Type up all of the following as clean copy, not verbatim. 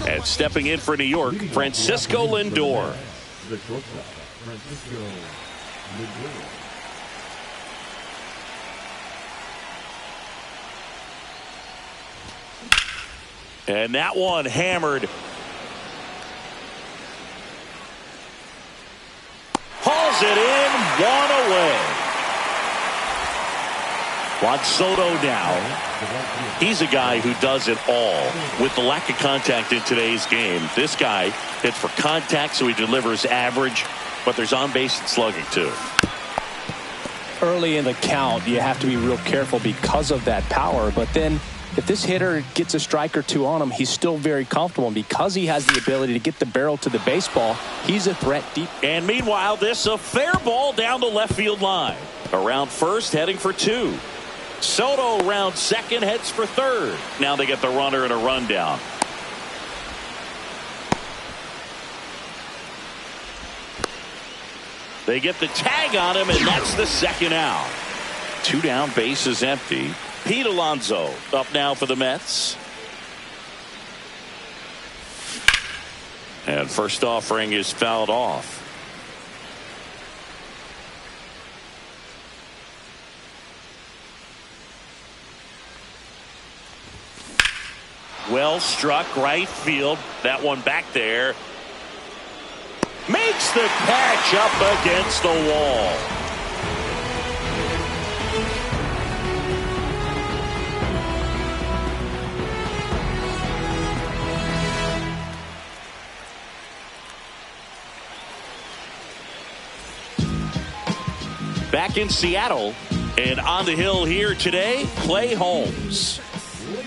And stepping in for New York, Francisco Lindor. The shortstop, Francisco Lindor. And that one hammered. Hauls it in, one away. Juan Soto now. He's a guy who does it all. With the lack of contact in today's game, this guy hits for contact, so he delivers average, but there's on-base and slugging too. Early in the count, you have to be real careful because of that power, but then if this hitter gets a strike or two on him, he's still very comfortable. And because he has the ability to get the barrel to the baseball, he's a threat deep. And meanwhile, this a fair ball down the left field line. Around first, heading for two. Soto round second, heads for third. Now they get the runner and a rundown. They get the tag on him, and that's the second out. Two down, base is empty. Pete Alonso up now for the Mets. And first offering is fouled off. Well struck right field. That one back there. Makes the catch up against the wall. Back in Seattle, and on the hill here today, Clay Holmes.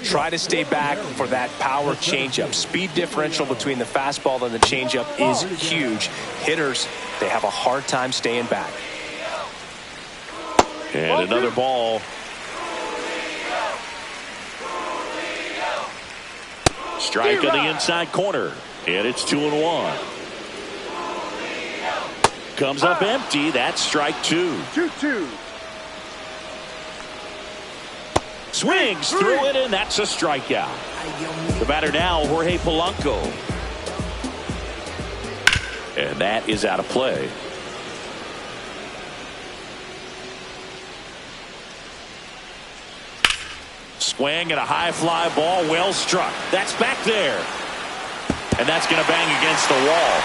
Try to stay back for that power changeup. Speed differential between the fastball and the changeup is huge. Hitters, they have a hard time staying back. And another ball. Strike on the inside corner, and it's 2-1. Comes up empty. That's strike two. 2-2. Swings through it, and that's a strikeout. The batter now, Jorge Polanco. And that is out of play. Swing and a high fly ball, well struck. That's back there. And that's going to bang against the wall.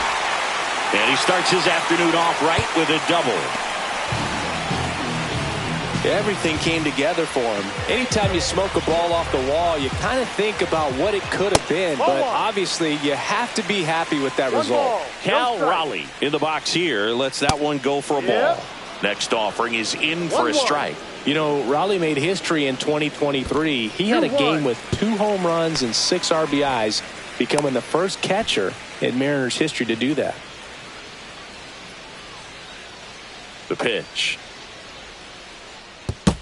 And he starts his afternoon off right with a double. Everything came together for him. Anytime you smoke a ball off the wall, you kind of think about what it could have been, but obviously you have to be happy with that result. Cal Raleigh in the box here lets that one go for a ball. Next offering is in for a strike. You know, Raleigh made history in 2023. He had a game with 2 home runs and 6 RBIs, becoming the first catcher in Mariners history to do that. The pitch.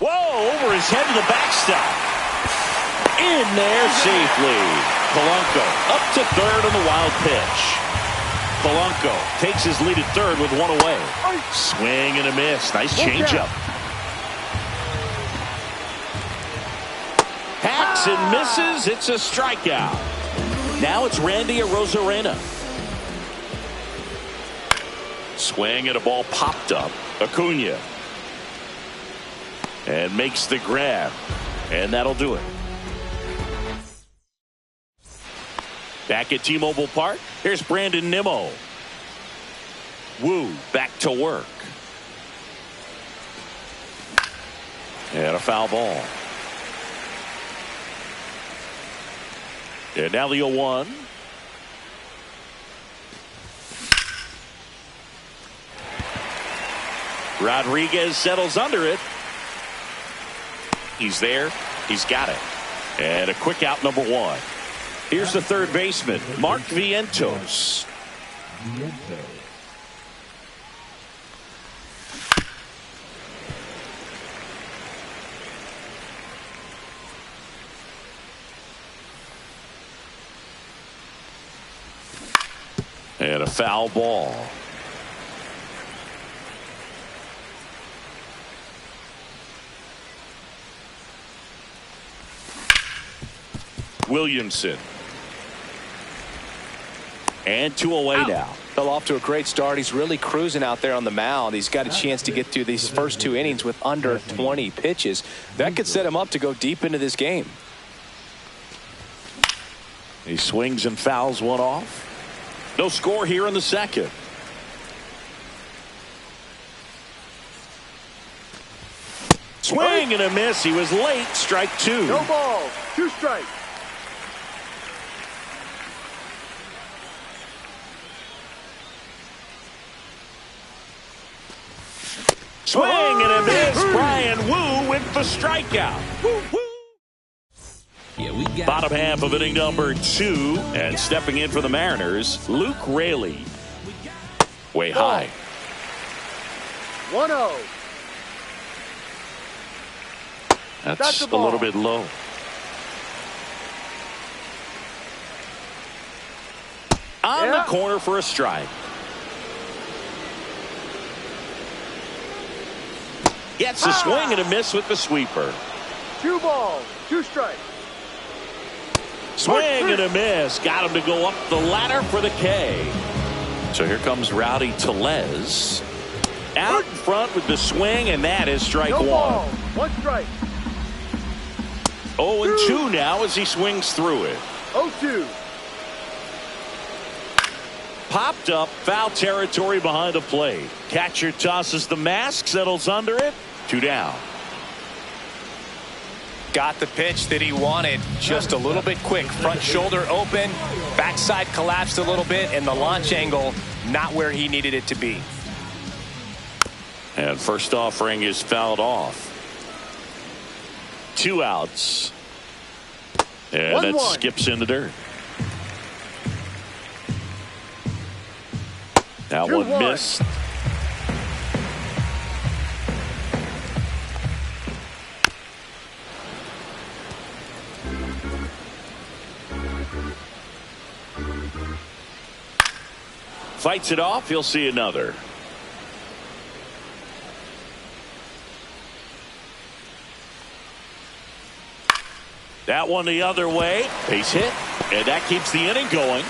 Whoa, over his head to the backstop. In there safely. Polanco up to third on the wild pitch. Polanco takes his lead at third with one away. Swing and a miss. Nice changeup. Hacks and misses. It's a strikeout. Now it's Randy Arozarena. Swing and a ball popped up. Acuna. And makes the grab. And that'll do it. Back at T-Mobile Park, here's Brandon Nimmo. Wu back to work. And a foul ball. And now the 0-1. Rodriguez settles under it. He's there. He's got it. And a quick out, number 1. Here's the third baseman, Mark Vientos. And a foul ball. Williamson. And 2 away now. Well, off to a great start. He's really cruising out there on the mound. He's got a chance to get through these first 2 innings with under 20 pitches. That could set him up to go deep into this game. He swings and fouls one off. No score here in the second. Swing and a miss. He was late. Strike 2. No ball. 2 strikes. Swing and a miss. Brian Wu with the strikeout. Woo, woo. Bottom half of inning number 2. And stepping in for the Mariners, Luke Raley. Way high. 1-0. That's a little bit low. On the corner for a strike. Gets a swing and a miss with the sweeper. 2 balls. 2 strikes. Swing and a miss. Got him to go up the ladder for the K. So here comes Rowdy Tellez. Out in front with the swing, and that is strike 1. Ball. 1 strike. 0-2 now as he swings through it. 0-2. Popped up, foul territory behind the plate. Catcher tosses the mask, settles under it. 2 down. Got the pitch that he wanted, just a little bit quick. Front shoulder open, backside collapsed a little bit, and the launch angle not where he needed it to be. And first offering is fouled off. 2 outs. And it skips in the dirt. That one missed. Fights it off. He'll see another. That one the other way. Base hit. And that keeps the inning going.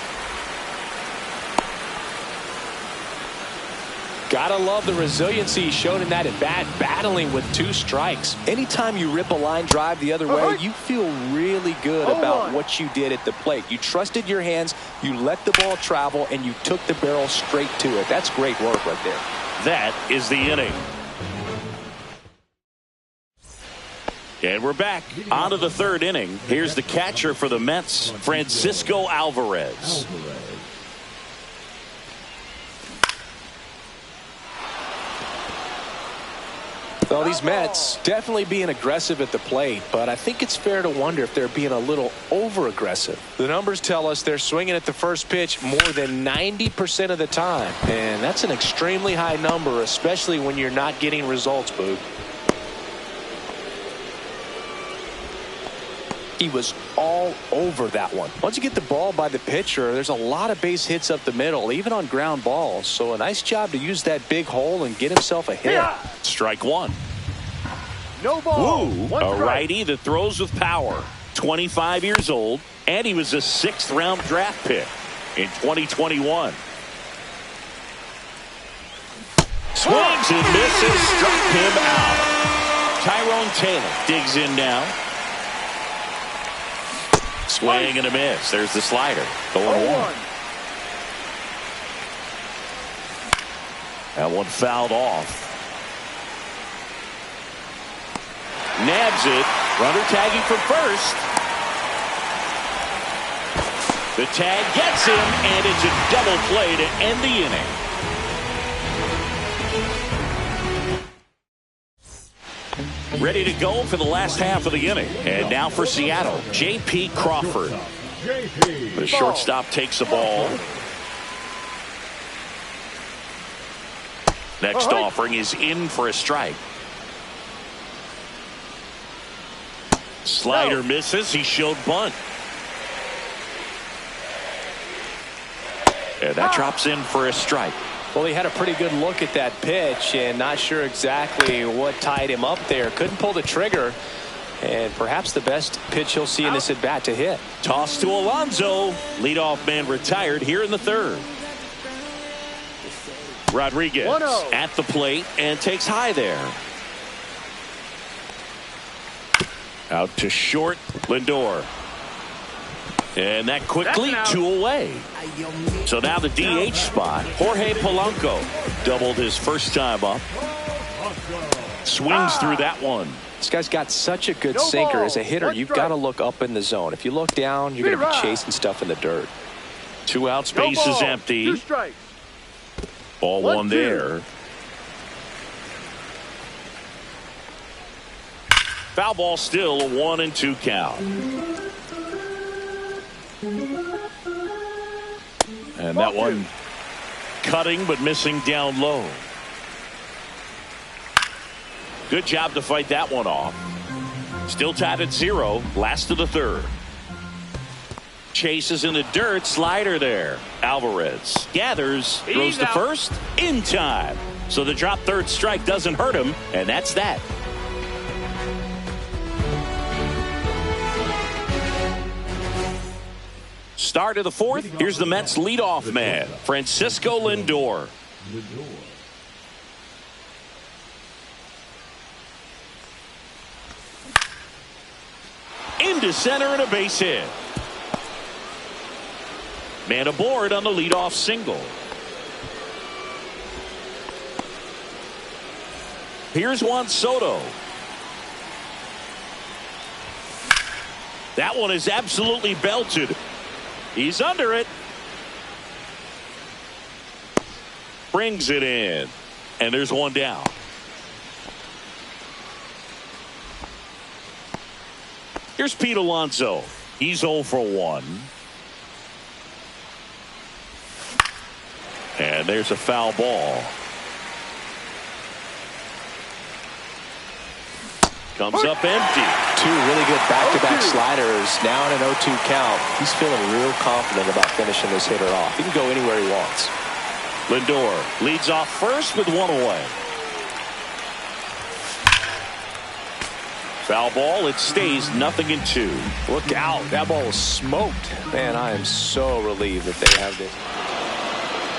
Gotta love the resiliency shown in that at bat, battling with 2 strikes. Anytime you rip a line drive the other way, you feel really good about what you did at the plate. You trusted your hands, you let the ball travel, and you took the barrel straight to it. That's great work right there. That is the inning. And we're back on to the 3rd inning. Here's the catcher for the Mets, Francisco Alvarez. Well, these Mets definitely being aggressive at the plate, but I think it's fair to wonder if they're being a little over-aggressive. The numbers tell us they're swinging at the first pitch more than 90% of the time, and that's an extremely high number, especially when you're not getting results, Boog. He was all over that one. Once you get the ball by the pitcher, there's a lot of base hits up the middle, even on ground balls. So a nice job to use that big hole and get himself a hit. Strike 1. No ball. Ooh, a righty that throws with power. 25 years old, and he was a 6th-round draft pick in 2021. Swings and misses, struck him out. Tyrone Taylor digs in now. Swing and a miss. There's the slider. 0-1. That one fouled off. Nabs it. Runner tagging from first. The tag gets him, and it's a double play to end the inning. Ready to go for the last half of the inning. And now for Seattle, J.P. Crawford. The shortstop takes the ball. Next offering is in for a strike. Slider misses. He showed bunt. And that drops in for a strike. Well, he had a pretty good look at that pitch and not sure exactly what tied him up there. Couldn't pull the trigger. And perhaps the best pitch he'll see in this at bat to hit. Toss to Alonso. Leadoff man retired here in the third. Rodriguez 1-0. at the plate and takes high there. Out to short, Lindor. And that quickly 2 away. So now the DH spot, Jorge Polanco doubled his first time up. Swings through that one. This guy's got such a good sinker. As a hitter, you've got to look up in the zone. If you look down, you're going to be chasing stuff in the dirt. 2 outs, base is empty. 2 strikes. Ball 1 there. Foul ball, still a 1-2 count. And that one cutting but missing down low. Good job to fight that one off. Still tied at 0. Last of the third. Chases in the dirt. Slider there. Alvarez gathers. Throws to first. In time. So the drop third strike doesn't hurt him. And that's that. Start of the fourth. Here's the Mets leadoff man, Francisco Lindor. Into center and a base hit. Man aboard on the leadoff single. Here's Juan Soto. That one is absolutely belted. He's under it. Brings it in. And there's one down. Here's Pete Alonso. He's 0 for 1. And there's a foul ball. Comes up empty. 2 really good back-to-back sliders. Now in an 0-2 count. He's feeling real confident about finishing this hitter off. He can go anywhere he wants. Lindor leads off first with 1 away. Foul ball. It stays 0-2. Look out. That ball was smoked. Man, I am so relieved that they have this.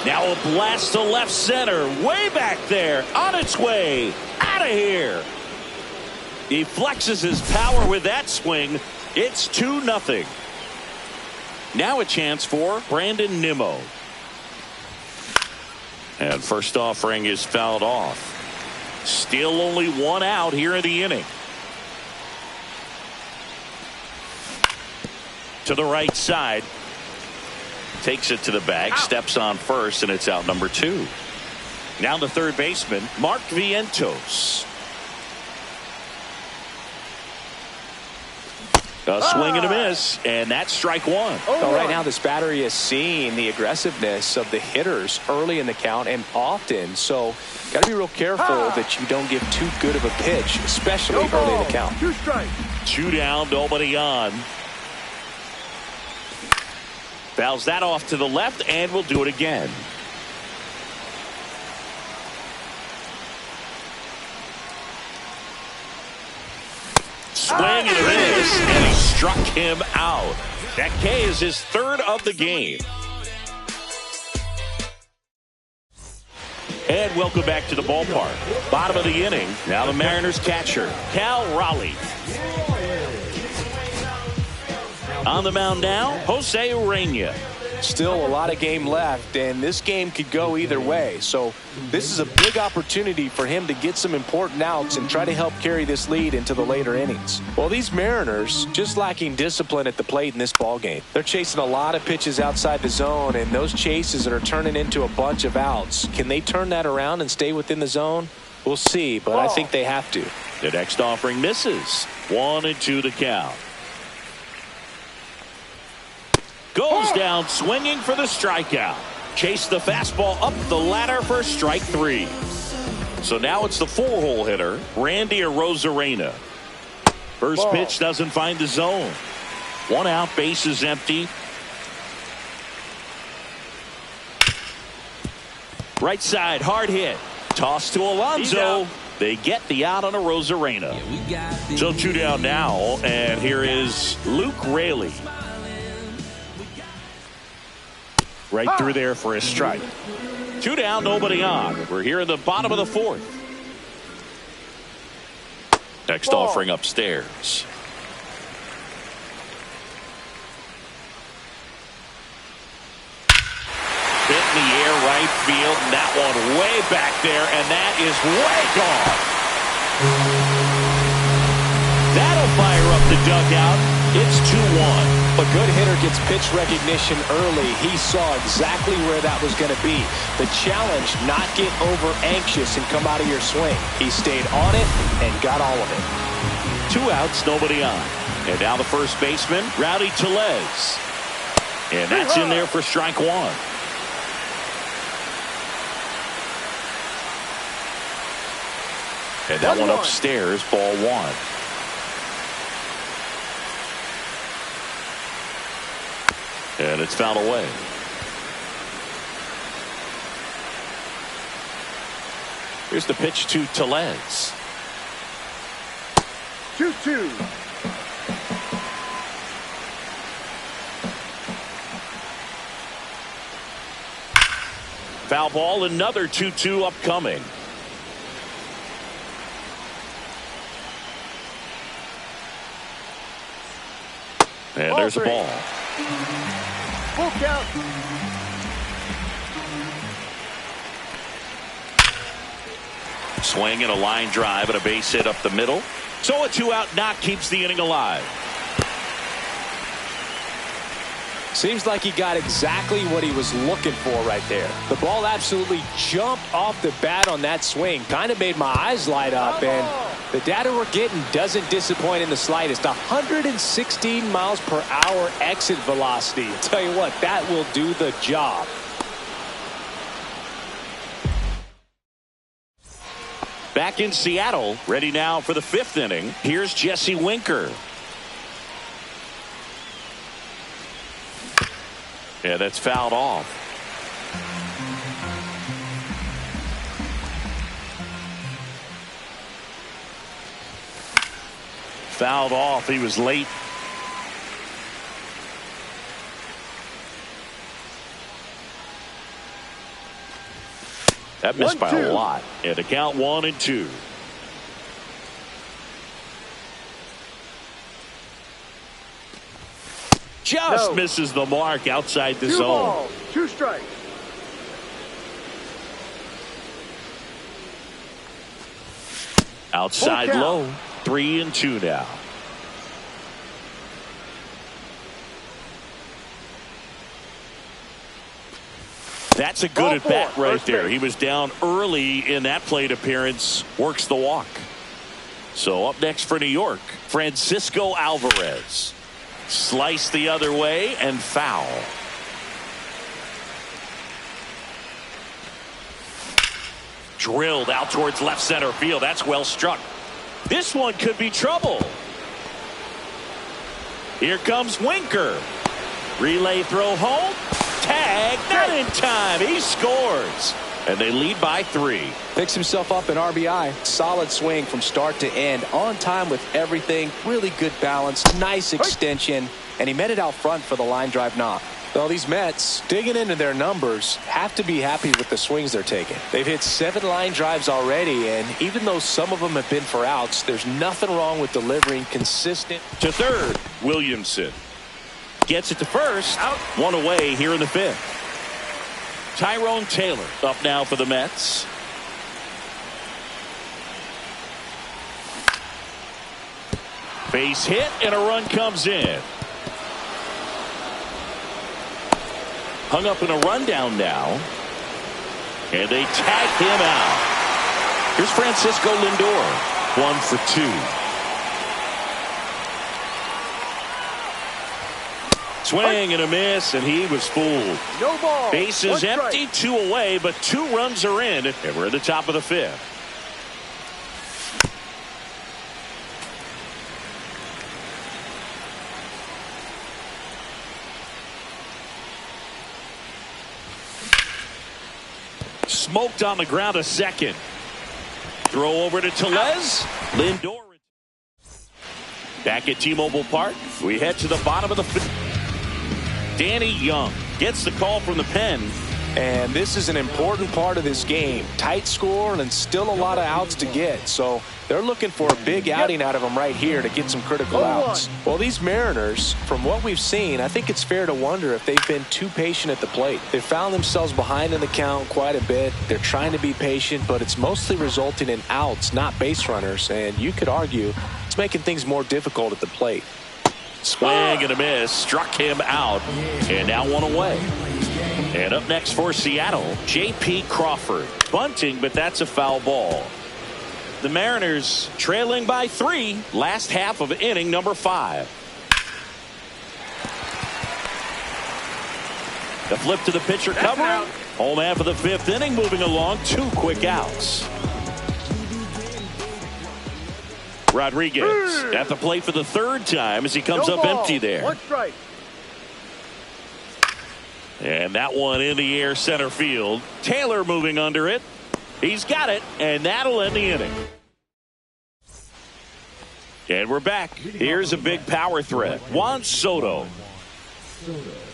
Now a blast to left center. Way back there. On its way. Out of here. He flexes his power with that swing. It's 2-0. Now a chance for Brandon Nimmo. And first offering is fouled off. Still only 1 out here in the inning. To the right side. Takes it to the bag. Steps on first, and it's out number 2. Now the third baseman, Mark Vientos. A swing and a miss, and that's strike 1. Well, right now, this battery is seeing the aggressiveness of the hitters early in the count and often. So, got to be real careful that you don't give too good of a pitch, especially early in the count. 2 strikes. 2 down, nobody on. Fouls that off to the left, and we'll do it again. Swing and a miss, and he struck him out. That K is his 3rd of the game. And welcome back to the ballpark. Bottom of the inning. Now the Mariners catcher, Cal Raleigh. On the mound now, Jose Urena. Still a lot of game left, and this game could go either way. So this is a big opportunity for him to get some important outs and try to help carry this lead into the later innings. Well, these Mariners just lacking discipline at the plate in this ball game. They're chasing a lot of pitches outside the zone, and those chases are turning into a bunch of outs. Can they turn that around and stay within the zone? We'll see, but I think they have to. The next offering misses. 1-2 the count. Goes down swinging for the strikeout. Chase the fastball up the ladder for strike 3. So now it's the 4-hole hitter, Randy Arozarena. First pitch doesn't find the zone. 1 out, base is empty. Right side, hard hit. Toss to Alonso. They get the out on a Rosarena. So 2 down now, and here is Luke Raley. Right through there for a strike. 2 down, nobody on. We're here in the bottom of the 4th. Next offering upstairs. Hit in the air, right field, and that one way back there, and that is way gone. That'll fire up the dugout. It's 2-1. A good hitter gets pitch recognition early. He saw exactly where that was going to be. The challenge, not get over anxious and come out of your swing. He stayed on it and got all of it. 2 outs, nobody on. And now the first baseman, Rowdy Tellez. And that's in there for strike 1. And that one upstairs, ball 1. And it's fouled away. Here's the pitch to Tellez. 2-2. Foul ball, another 2-2 upcoming. And there's a ball. Full count. Swing and a line drive and a base hit up the middle. So a 2-out knock keeps the inning alive. Seems like he got exactly what he was looking for right there. The ball absolutely jumped off the bat on that swing. Kind of made my eyes light up, and the data we're getting doesn't disappoint in the slightest. 116 miles per hour exit velocity. I'll tell you what, that will do the job. Back in Seattle, ready now for the 5th inning. Here's Jesse Winker. Yeah, that's fouled off. Fouled off. He was late. That missed by a lot. And to count 1-2. Just misses the mark outside the 2 zone. balls, 2 strikes. Outside low. 3-2 now. That's a good at bat right there. He was down early in that plate appearance. Works the walk. So up next for New York, Francisco Alvarez. Slice the other way and foul. Drilled out towards left center field. That's well struck. This one could be trouble. Here comes Winker. Relay throw home. Tag. Not in time. He scores. And they lead by 3. Picks himself up an RBI. Solid swing from start to end. On time with everything. Really good balance. Nice extension. And he met it out front for the line drive knock. Well, these Mets, digging into their numbers, have to be happy with the swings they're taking. They've hit 7 line drives already, and even though some of them have been for outs, there's nothing wrong with delivering consistent. To third, Williamson. Gets it to first. Out. 1 away here in the 5th. Tyrone Taylor up now for the Mets. Base hit and a run comes in. Hung up in a rundown now. And they tag him out. Here's Francisco Lindor. 1 for 2. Swing and a miss, and he was fooled. No ball. Bases empty, 2 away, but 2 runs are in, and we're at the top of the 5th. Smoked on the ground a second. Throw over to Tellez. Lindor. Back at T-Mobile Park, we head to the bottom of the fifth. Danny Young gets the call from the pen. And this is an important part of this game. Tight score and still a lot of outs to get. So they're looking for a big outing out of them right here to get some critical outs. Well, these Mariners, from what we've seen, I think it's fair to wonder if they've been too patient at the plate. They've found themselves behind in the count quite a bit. They're trying to be patient, but it's mostly resulting in outs, not base runners. And you could argue it's making things more difficult at the plate. Swing and a miss. Struck him out. And now one away. And up next for Seattle, J.P. Crawford. Bunting, but that's a foul ball. The Mariners trailing by 3. Last half of inning number 5. The flip to the pitcher covering. Home half of the 5th inning moving along. 2 quick outs. Rodriguez at the plate for the 3rd time as he comes up empty there. 1 strike. And that one in the air center field. Taylor moving under it. He's got it, and that'll end the inning. And we're back. Here's a big power threat. Juan Soto.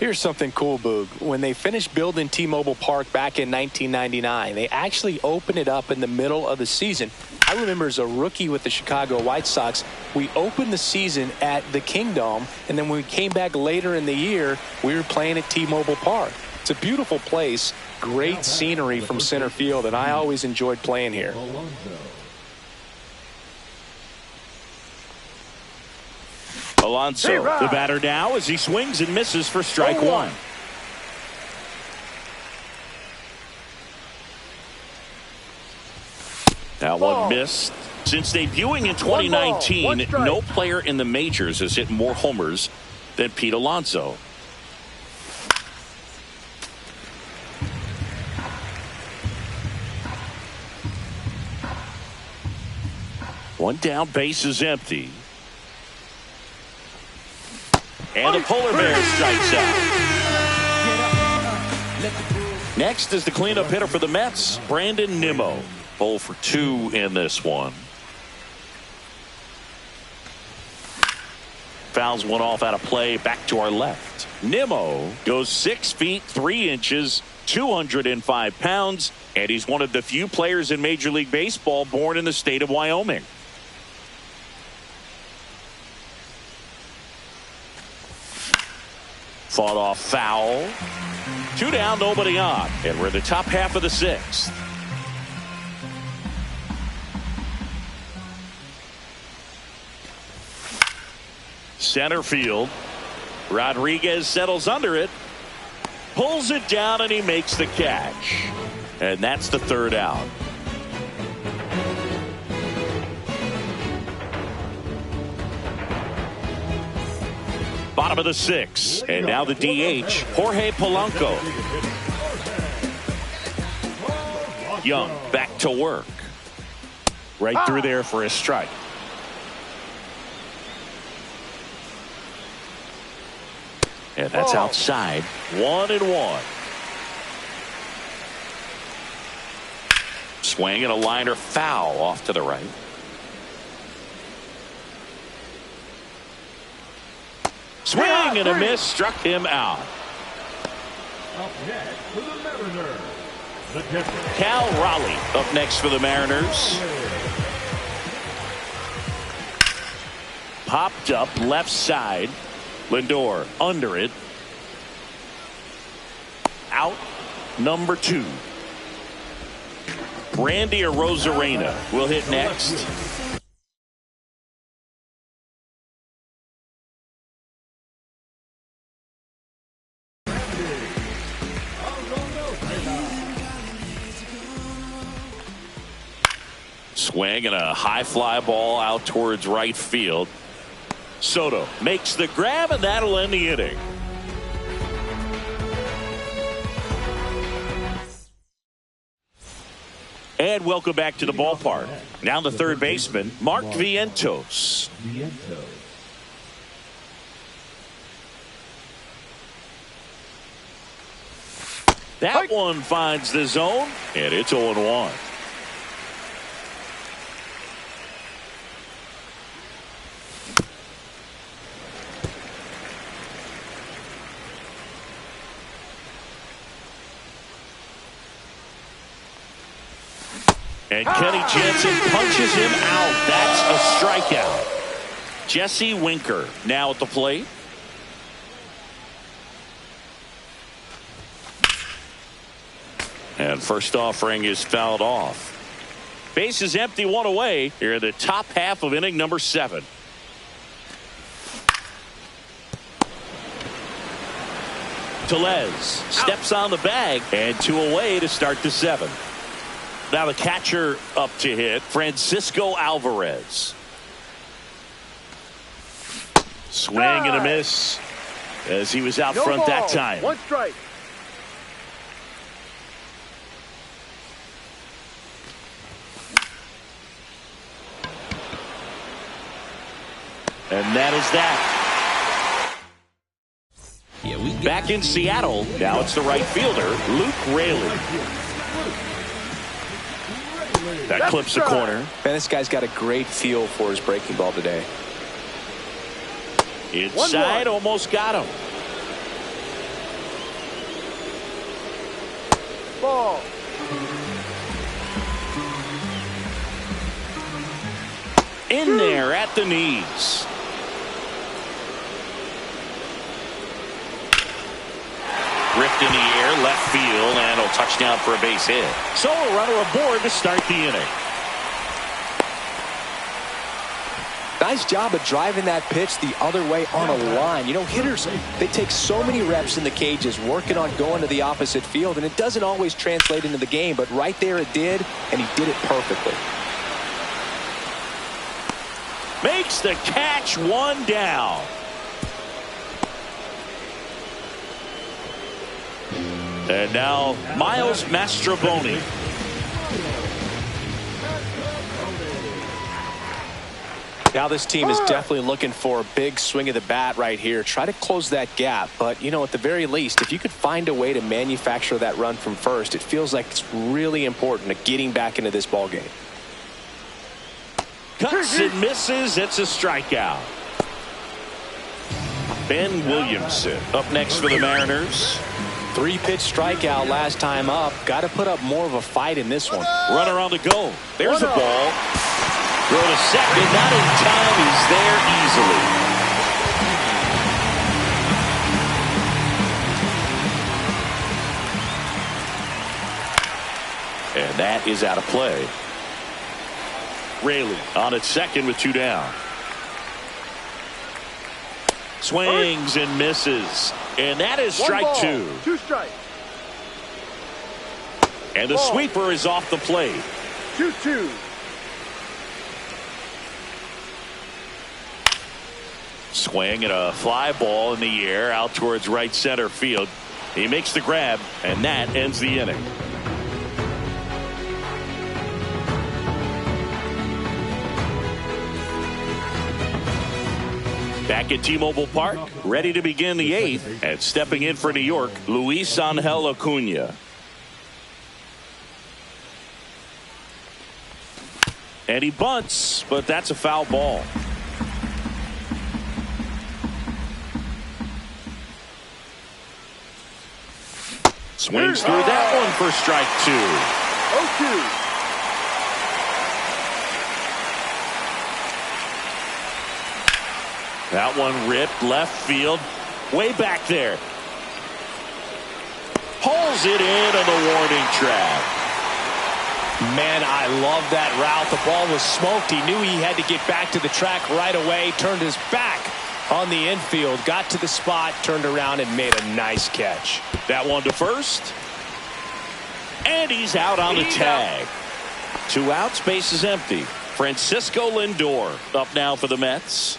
Here's something cool, Boog. When they finished building T-Mobile Park back in 1999, they actually opened it up in the middle of the season. I remember as a rookie with the Chicago White Sox, we opened the season at the Kingdom, and then when we came back later in the year, we were playing at T-Mobile Park. It's a beautiful place, great scenery from center field, and I always enjoyed playing here. Alonso, the batter now as he swings and misses for strike 1. That one missed. Since debuting in 2019, no player in the majors has hit more homers than Pete Alonso. One down, base is empty. And the polar bear strikes out. Next is the cleanup hitter for the Mets, Brandon Nimmo. 0 for 2 in this one. Fouls one off out of play, back to our left. Nimmo goes 6 feet 3 inches, 205 pounds, and he's one of the few players in Major League Baseball born in the state of Wyoming. Fought off foul. 2 down, nobody on. And we're in the top half of the 6th. Center field. Rodriguez settles under it. Pulls it down and he makes the catch. And that's the 3rd out. Bottom of the 6th, and now the DH, Jorge Polanco. Young back to work. Right through there for a strike. And that's outside. 1-1. Swing and a liner foul off to the right. Swing and a miss, struck him out. Up next for the Mariners, the catcher, Cal Raleigh up next for the Mariners. Popped up left side. Lindor under it. Out number 2. Randy Arozarena will hit next. Swing and a high fly ball out towards right field. Soto makes the grab, and that'll end the inning. And welcome back to the ballpark. Now the 3rd baseman, Mark Vientos. That one finds the zone, and it's 0-1. And Kenny Jansen punches him out. That's a strikeout. Jesse Winker now at the plate. And first offering is fouled off. Base is empty, one away here in the top half of inning number 7. Tellez steps on the bag, and 2 away to start the 7th. Now the catcher up to hit, Francisco Alvarez. Swing and a miss as he was out front that time. 1 strike. And that is that. Back in Seattle, now it's the right fielder, Luke Raley. That clips the corner. Man, this guy's got a great feel for his breaking ball today. Inside, almost got him. Ball. In there at the knees. Ripped in the air, left field, and a touchdown for a base hit. So a runner aboard to start the inning. Nice job of driving that pitch the other way on a line. You know, hitters, they take so many reps in the cages working on going to the opposite field, and it doesn't always translate into the game, but right there it did, and he did it perfectly. Makes the catch, 1 down. And now Miles Mastrobuoni. Now this team is definitely looking for a big swing of the bat right here. Try to close that gap. But, you know, at the very least, if you could find a way to manufacture that run from first, it feels like it's really important to getting back into this ball game. Cuts and misses. It's a strikeout. Ben Williamson up next for the Mariners. 3-pitch strikeout last time up. Got to put up more of a fight in this one. Runner on the go. There's a ball. Throw to second. Not in time. He's there easily. And that is out of play. Raley on at second with 2 down. Swings and misses. And that is strike 2. 2 strikes. And the sweeper is off the plate. 2-2. Swing and a fly ball in the air out towards right center field. He makes the grab, and that ends the inning. Back at T-Mobile Park, ready to begin the 8th, and stepping in for New York, Luis Angel Acuna. And he bunts, but that's a foul ball. Swings through that one for strike 2. 0-2. That one ripped left field, way back there. Pulls it in on the warning track. Man, I love that route. The ball was smoked. He knew he had to get back to the track right away. Turned his back on the infield. Got to the spot, turned around, and made a nice catch. That one to first. And he's out on the tag. 2 outs, base is empty. Francisco Lindor up now for the Mets.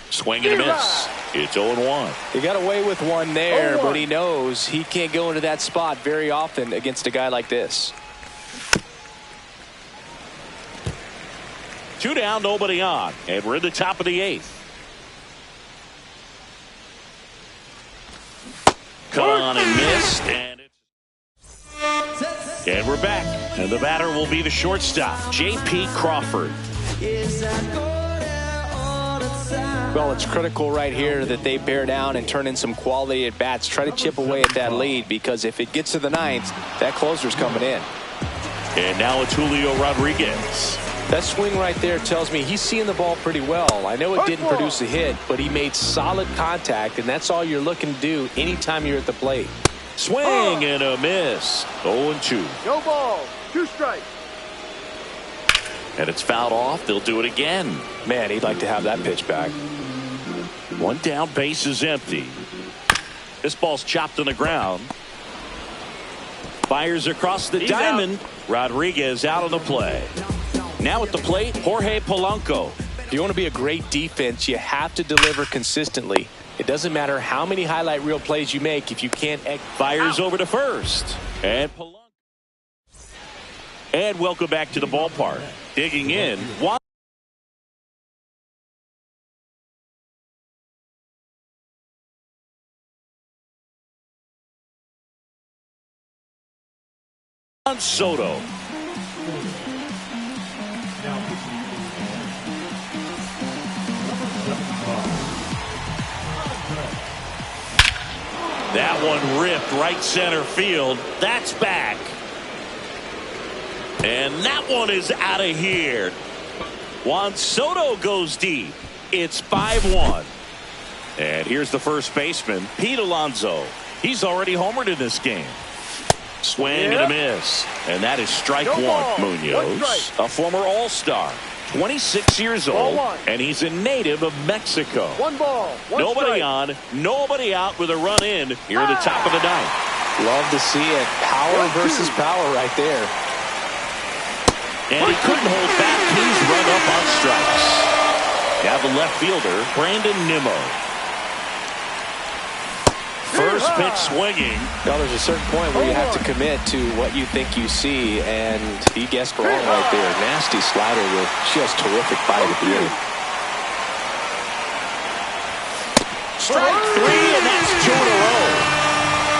Swing and a miss. It's 0-1. He got away with one there, but he knows he can't go into that spot very often against a guy like this. 2 down, nobody on. And we're in the top of the 8th. Come on and missed. And we're back. And the batter will be the shortstop, J.P. Crawford. Yes, I go there all the time. Well, it's critical right here that they bear down and turn in some quality at bats. Try to chip away at that lead, because if it gets to the ninth, that closer's coming in. And now it's Julio Rodriguez. That swing right there tells me he's seeing the ball pretty well. I know it didn't produce a hit, but he made solid contact, and that's all you're looking to do anytime you're at the plate. Swing and a miss. 0-2. No ball. 2 strikes. And it's fouled off. They'll do it again. Man, he'd like to have that pitch back. 1 down, base is empty. This ball's chopped on the ground. Fires across the diamond. Rodriguez out on the play. Now at the plate, Jorge Polanco. If you want to be a great defense, you have to deliver consistently. It doesn't matter how many highlight reel plays you make if you can't. Fires over to first. And Polanco. And welcome back to the ballpark. Digging in. Juan Soto. That one ripped right center field. That's back. And that one is out of here. Juan Soto goes deep. It's 5-1. And here's the first baseman, Pete Alonso. He's already homered in this game. Swing and a miss. And that is strike one. Munoz, a former All-Star, 26 years old, and he's a native of Mexico. 1 ball. 1 Nobody strike. on, nobody out with a run in here at the top of the ninth. Love to see it. Power versus power right there. And he couldn't hold back. He's run up on strikes. Now the left fielder, Brandon Nimmo. First pitch swinging. Well, there's a certain point where you have to commit to what you think you see, and he guessed wrong right there. Nasty slider with just terrific bite at the end. Strike 3, and that's 2 in a row.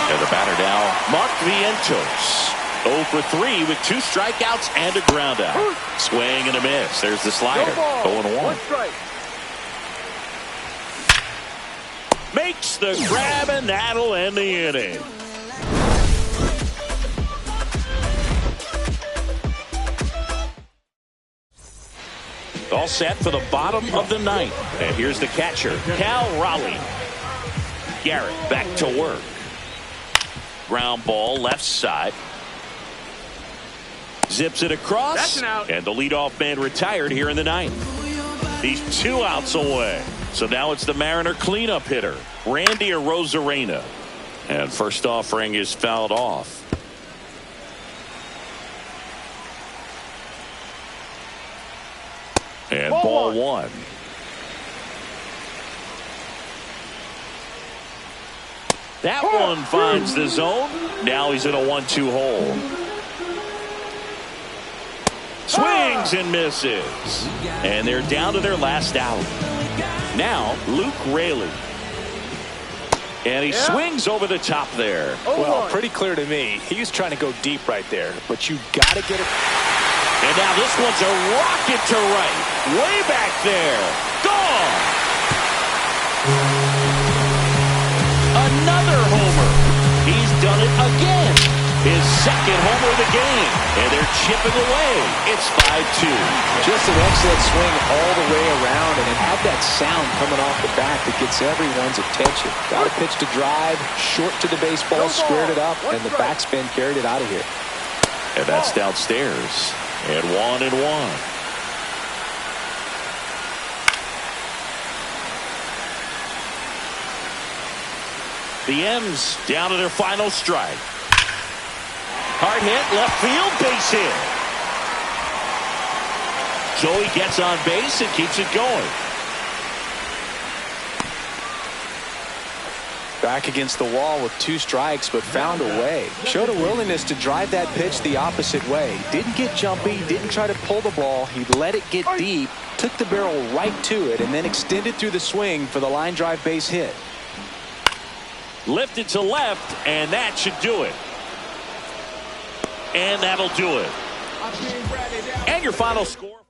And the batter now, Mark Vientos. 0 for 3 with 2 strikeouts and a ground out. Swing and a miss. There's the slider. 0-1. 1 strike. Makes the grab, and that'll end the inning. All set for the bottom of the ninth. And here's the catcher, Cal Raleigh. Garrett back to work. Ground ball left side. Zips it across. That's an out. And the leadoff man retired here in the ninth. He's 2 outs away. So now it's the Mariner cleanup hitter, Randy Arozarena. And first offering is fouled off. And ball one. That one finds the zone. Now he's in a 1-2 hole. Swings and misses. And they're down to their last out. Now Luke Raley. And he swings over the top there. Well, pretty clear to me. He was trying to go deep right there, but you got to get it. And now this one's a rocket to right. Way back there. Gone. Another homer. He's done it again. His second homer of the game. And they're chipping away. It's 5-2. Just an excellent swing all the way around, and it had that sound coming off the bat that gets everyone's attention. Got a pitch to drive, short to the baseball, squared it up, and the backspin carried it out of here. And that's downstairs. And 1-1. The M's down to their final strike. Hard hit, left field, base hit. Joey gets on base and keeps it going. Back against the wall with 2 strikes, but found a way. Showed a willingness to drive that pitch the opposite way. Didn't get jumpy, didn't try to pull the ball. He let it get deep, took the barrel right to it, and then extended through the swing for the line drive base hit. Lifted to left, and that should do it. And that'll do it. And your final score.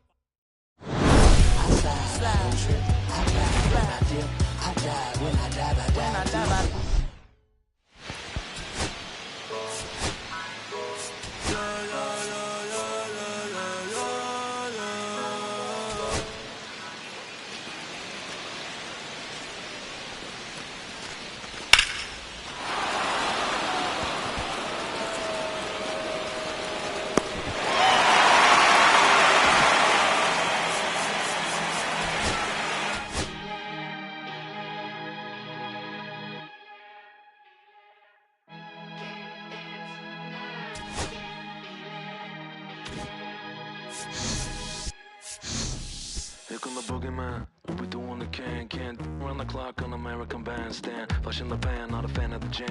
Here come the boogeyman. We doing the can't run the clock on American Bandstand. Flushing the pan, not a fan of the jam.